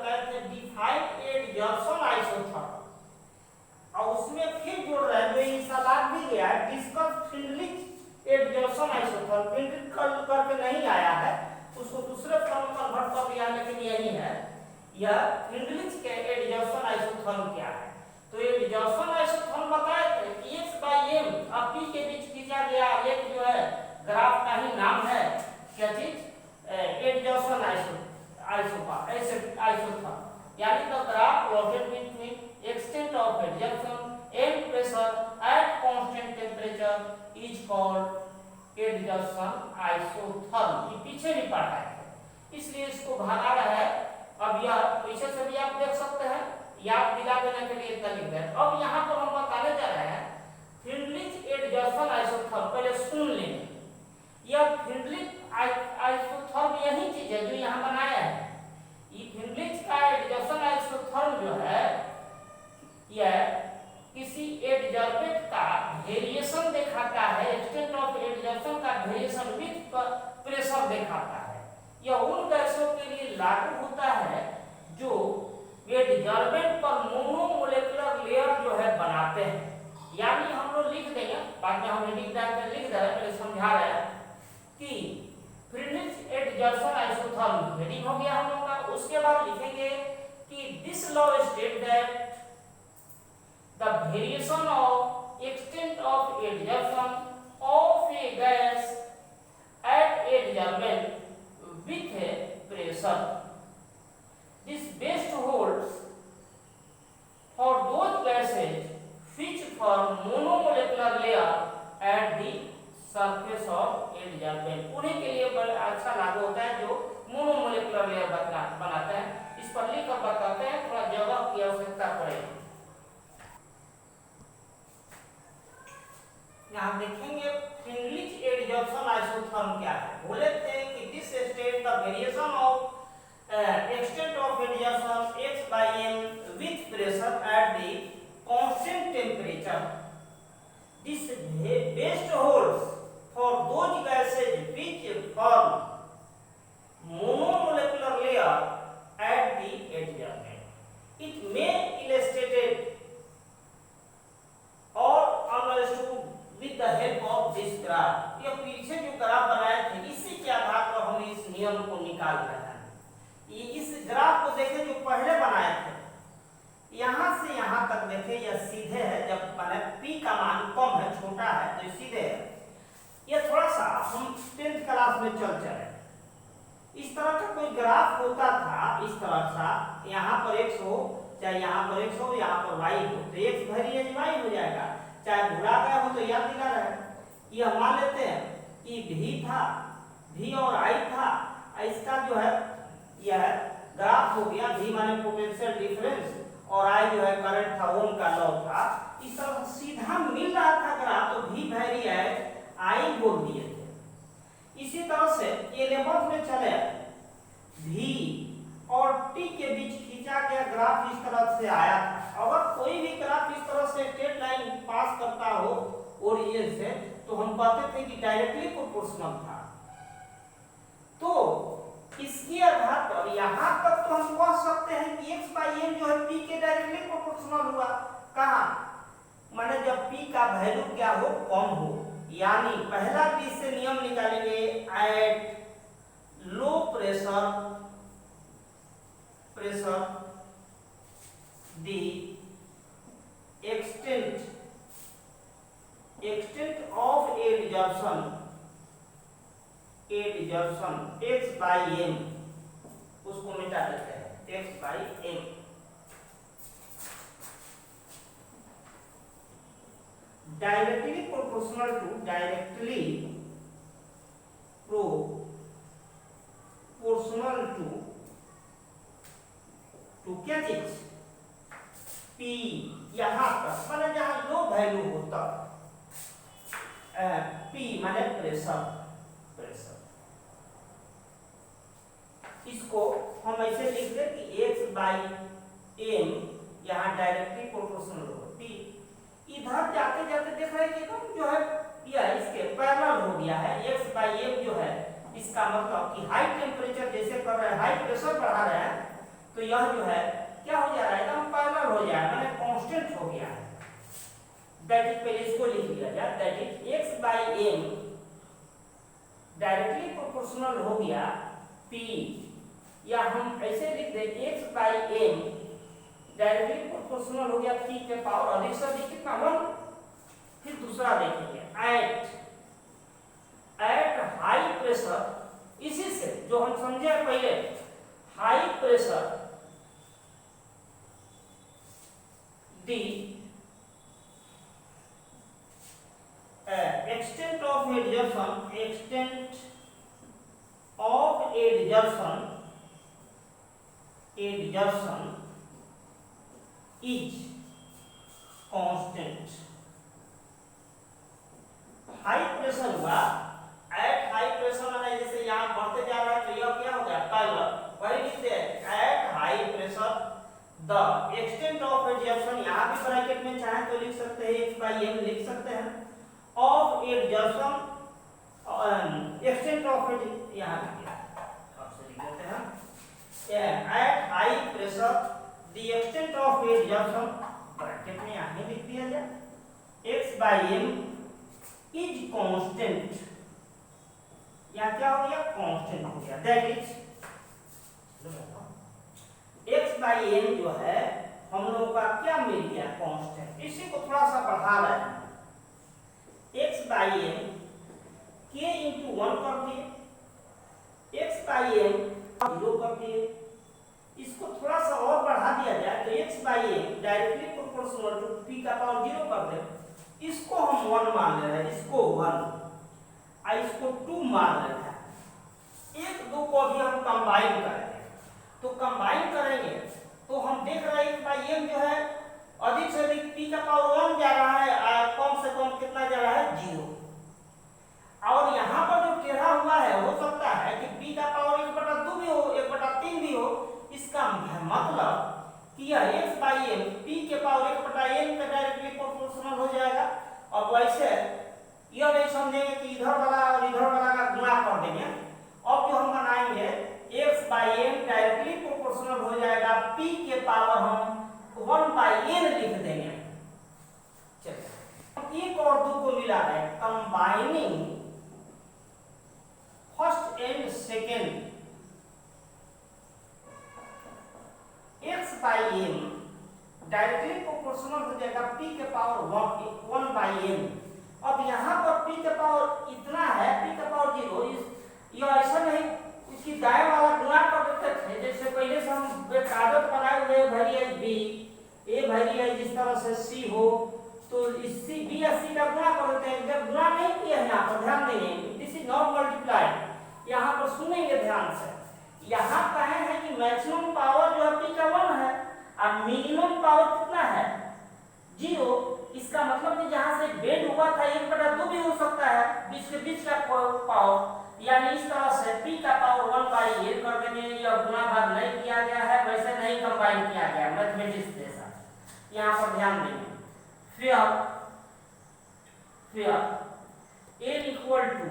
बताए थे defined एडजॉर्सन isotherm, और उसमें फिर जोड़ रहे हैं जो ये सवाल भी गया है डिस्कस फ्रिंडलिच एडजॉर्सन आइसोथर्म, प्रिंटेड करके नहीं आया है, उसको दूसरे फॉर्म में कन्वर्ट कर दिया, लेकिन यही है यह फ्रिंडलिच के एडजॉर्सन आइसोथर्म क्या है। तो एडजॉर्सन आइसोथर्म बताए थे कि x/m और p के बीच खींचा गया एक जो है ग्राफ का ही नाम है क्या चीज, एडजॉर्सन आइसोथर्म, यानी the graph plotted between extent of adsorption and pressure at constant temperature is called adsorption isotherm. ये पीछे भी पढ़ा है, इसलिए इसको भगा रहा है। अब यह पीछे से भी आप देख सकते हैं, याद दिला देने के लिए इतना लिख रहे हैं। अब यहाँ पर हम बताने जा रहे हैं फ्रिंडलिच एडजॉर्सन आइसोथर्म, पहले सुन लें। यह फ्रिंडलिच आइसोथर्म यही चीज है जो यहाँ बनाया है। ये फ्रिंडलिच का एडजॉर्सन आइसोथर्म जो है यह किसी एडजॉर्बेंट का वेरिएशन दिखाता है, एक्सटेंट ऑफ एडजॉर्सन का वेरिएशन विद प्रेशर दिखाता है। यह उन गैसों के लिए लागू होता है जो एडजॉर्बेंट पर मोनोमोलेकुलर लेयर जो है बनाते हैं। यानी हम लोग लिख देंगे, बाद में हम हेडिंग डाल लिख दे रहे हैं, पहले समझा रहे हैं कि फ्रिंडलिच एडजॉर्सन आइसोथर्म हेडिंग हो गया हम लोग का। उसके बाद लिखेंगे कि this law state that the variation of extent of adsorption of a gas at adsorbent with a pressure, this best holds for those gases which form monomolecular layer at the surface of adsorbent। उन्हीं के लिए बड़ा अच्छा लागू होता है जो मोनोमोलेकुलर layer बनाते हैं। इस पर लिखकर बताते हैं, थोड़ा जगह की आवश्यकता पड़ेगी। यहाँ देखेंगे फ्रिंडलिच एडजॉर्सन आइसोथर्म क्या है। बोले थे कि this state the variation of extent of adsorption x/m with pressure at the constant temperature, this best holds for those gases which form monomolecular layer at the adsorbent. It may illustrated और understood with the help of this graph। ये पीछे जो graph बनाए थे इसी के आधार पर हम इस नियम को निकाल रहे हैं। ये इस ग्राफ को देखें जो पहले बनाए थे, यहाँ से यहाँ तक देखें यह सीधे है, जब माने p का मान कम है, छोटा है, तो सीधे है। ये थोड़ा सा हम 10th क्लास में चले, इस तरह का कोई ग्राफ होता था, इस तरह सा, यहाँ पर x हो, चाहे यहाँ पर x हो, यहाँ पर y हो, तो x वेरिएज y हो जाएगा, चाहे भुला गया हो तो याद दिला रहे हैं। ये मान लेते हैं कि v था, v और I था, इसका जो है यह ग्राफ हो गया, v माने पोटेंशियल डिफरेंस और I जो है करंट था, ओम का लॉ था। इस तरह सीधा मिल रहा था ग्राफ, तो v वेरिएज I बोल दिए थे। इसी तरह से ये 11th में चले, v और t के बीच खींचा गया ग्राफ इस तरह से आया था। अगर कोई भी ग्राफ इस तरह से स्ट्रेट लाइन पास करता हो ओरिजिन से, तो हम कहते थे कि डायरेक्टली प्रोपोर्शनल था। तो इसके आधार पर यहाँ तक तो हम कह सकते हैं कि x/m जो है p के डायरेक्टली प्रोपोर्शनल हुआ। कहाँ? माने जब p का वैल्यू क्या हो, कम हो, यानी पहला चीज से नियम निकालेंगे, at low pressure the extent of adsorption x/m, उसको मिटा देते हैं, x/m डायरेक्टली प्रोपोर्शनल टू क्या चीज, P, यहाँ तक माने जहाँ लो वैल्यू होता, P माने प्रेशर। इसको हम ऐसे लिख दे कि x/m यहाँ डायरेक्टली प्रोपोर्शनल होगा P। इधर जाते जाते देख रहे हैं कि एकदम जो है यह इसके पैरेलल हो गया है। x/m जो है इसका मतलब कि हाई टेम्परेचर जैसे कर रहे हैं, हाई प्रेशर बढ़ा रहे हैं, तो यह जो है क्या हो जा रहा है, एकदम पैरेलल हो जाएगा, माने कांस्टेंट हो गया है। दैट इज, पहले इसको लिख लिया जाए, that is x by m directly proportional हो गया p, या हम ऐसे लिख दे x by m directly proportional हो गया p के पावर अधिक से अधिक कितना 1। फिर दूसरा देखेंगे एट हाई प्रेशर, इसी से जो हम समझे पहले, high pressure the extent of adsorption is constant। High pressure हुआ, एट हाई प्रेशर माने जैसे यहाँ बढ़ते जा रहा है तो यह क्या हो गया पैरेलल, वही लिखते हैं at high pressure the extent of adsorption, यहाँ भी ब्रैकेट में चाहे तो लिख सकते हैं x बाई m लिख सकते हैं, ऑफ एडजर्शन एक्सटेंट ऑफ यहाँ आपसे लिख देते हैं at high pressure the extent of adsorption, bracket में यहाँ लिख दिया जाए x by m is constant, या क्या हो गया कांस्टेंट हो गया, that is x by m जो है हम लोगों का क्या मिल गया कांस्टेंट। इसी को थोड़ा सा बढ़ा रहे हैं, x by m k into 1 कर दिए, x बाई m 0 कर दिए, इसको थोड़ा सा और बढ़ा दिया जाए तो x by m directly proportional to p का पावर 0 कर दे, इसको हम 1 मान ले रहे हैं, इसको 1 और इसको 2 मान ले रहे हैं। एक दो को भी हम कंबाइन करेंगे, तो कंबाइन करेंगे तो हम देख रहे हैं कि भाई m जो है अधिक से अधिक p का पावर 1 जा रहा है और कम से कम कितना जा रहा है 0। और यहाँ पर जो टेढ़ा हुआ है हो सकता है कि p का पावर 1/2 भी हो, 1/3 भी हो, इसका मतलब कि यह x बाई m p के पावर 1/n के डायरेक्टली प्रोपोर्शनल हो जाएगा। और वैसे यह नहीं समझेंगे कि इधर वाला और इधर वाला का गुणा कर देंगे, अब जो हम बनाएंगे x by m directly proportional हो जाएगा p के पावर हम 1/n लिख देंगे। चलिए एक और दो को मिला रहे हैं, combining first and second, x by m directly proportional हो जाएगा p के पावर 1/n। अब यहाँ पर p के पावर इतना है, p का पावर 0, यह ऐसा नहीं इसकी दाएं वाला गुणा कर देते थे, जैसे पहले से हम कागज बनाए हुए वेरिएबल b a वेरिएबल जिस तरह से c हो तो इस c b या c का गुणा कर देते हैं। जब गुणा नहीं किया है यहाँ पर ध्यान देंगे, दिस इज नॉट मल्टीप्लाइड, यहाँ पर सुनेंगे ध्यान से, यहाँ कहे हैं कि मैक्सिमम पावर जो है p का 1 है और मिनिमम पावर कितना है 0। इसका मतलब कि जहाँ से बेड हुआ था 1/2 भी हो सकता है, बीच के बीच का पावर, यानी इस तरह से p का पावर 1/n कर देंगे। यह गुणा भाग नहीं किया गया है, वैसे नहीं कंबाइन किया गया मैथमेटिक्स जैसा, यहाँ पर ध्यान देंगे। फिर n इक्वल टू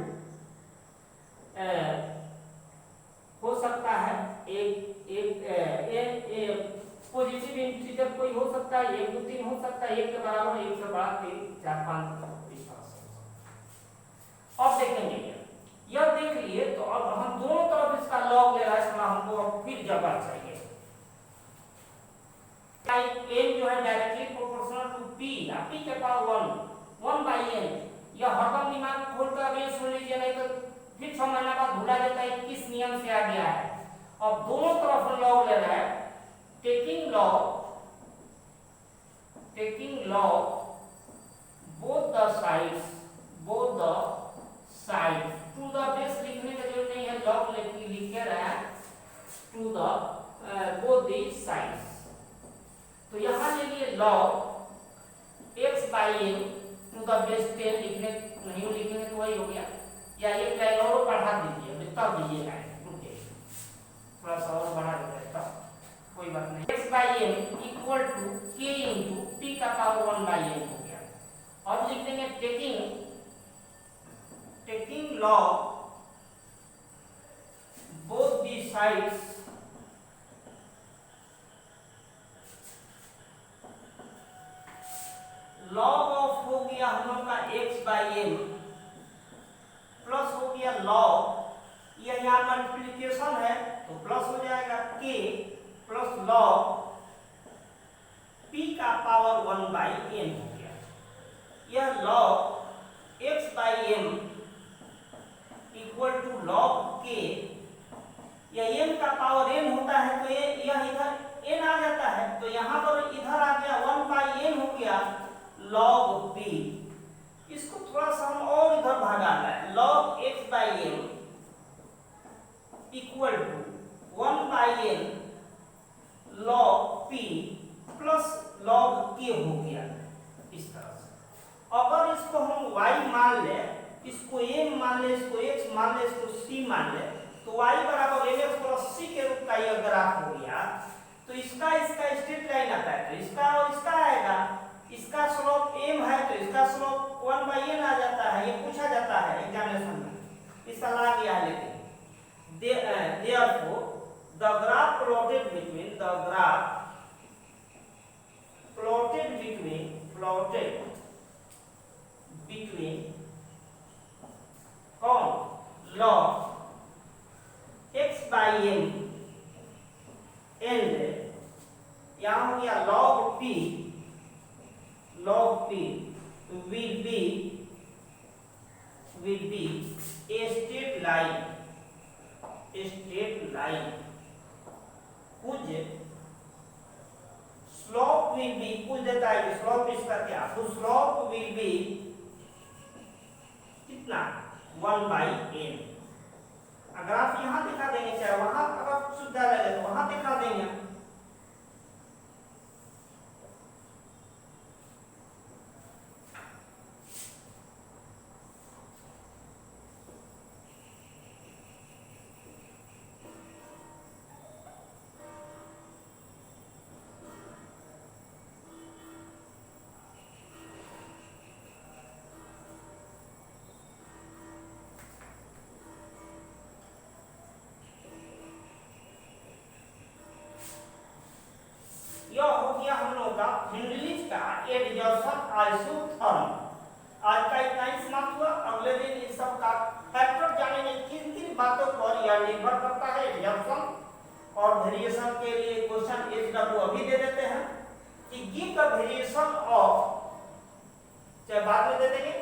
हो सकता है एक पॉजिटिव इंटीजर कोई हो सकता है, 1 2 3 हो सकता है, 1 के बराबर 1 से बड़ा 3 4 5 इस तरह से। अब देखेंगे यह देख लिए तो अब हम दोनों तरफ इसका लॉग ले रहा है, इसमें हमको अब फिर जबर चाहिए। n जो है directly proportional to p, p के पावर 1/n, यह हरदम दिमाग खोल कर ये सुन लीजिए, नहीं तो फिर 6 महीना बाद भूला जाता है किस नियम से आ गया है। अब दोनों तरफ लॉग ले रहा है, taking log both the sides to the base लिखने की जरूरत नहीं है, log लिख के रहा है to the both the sides। तो यहाँ ले लिए log x by n to the base 10 लिखने नहीं लिखेंगे तो वही हो गया, या एक लाइन और बढ़ा दीजिए, तब दीजिए लाइन थोड़ा सा और बढ़ा देते हैं, कोई बात नहीं। x by m equal to k into p का पावर 1/n हो गया। अब लिख देंगे taking log both the sides m plus हो गया लॉग, ये यहाँ मल्टीप्लीकेशन है तो प्लस हो जाएगा के प्लस लॉग पी का पावर 1/n हो गया। यह log x/m equal to log के, यह m का पावर n होता है तो यह इधर n आ जाता है तो यहाँ पर इधर आ गया 1/n हो गया log p। इसको थोड़ा सा हम और इधर भागाना है, log x/m equal to 1/n log p plus log k हो गया। इस तरह से अगर इसको हम y मान ले, इसको m मान ले, इसको x मान ले, इसको c मान ले, तो y बराबर mx प्लस c के रूप का यह ग्राफ हो गया तो इसका स्ट्रेट लाइन आता है तो इसका और इसका आएगा, इसका स्लोप m है तो इसका स्लोप 1/n आ जाता है। ये पूछा जाता है एग्जामिनेशन में, इसका ला गया है। लेकिन therefore the graph plotted between कौन log x/m and यहाँ हो गया log p will be a straight line कुछ स्लोप विल बी, कुछ देता है स्लोप इसका क्या, तो स्लोप विल बी कितना 1/n। अगर आप यहाँ दिखा देंगे चाहे वहां अगर सुविधा लगे तो वहां दिखा देंगे। यह हो गया हम लोग का हिंडलिज का एडजर्सन आइसोथर्म। आज का इतना ही समाप्त हुआ। अगले दिन इस सब का फैक्टर जानेंगे किन किन बातों पर यह निर्भर करता है एडजर्सन और वेरिएशन के लिए क्वेश्चन एचडब्ल्यू अभी दे देते हैं कि गिव द वेरिएशन ऑफ, चाहे बाद में दे देंगे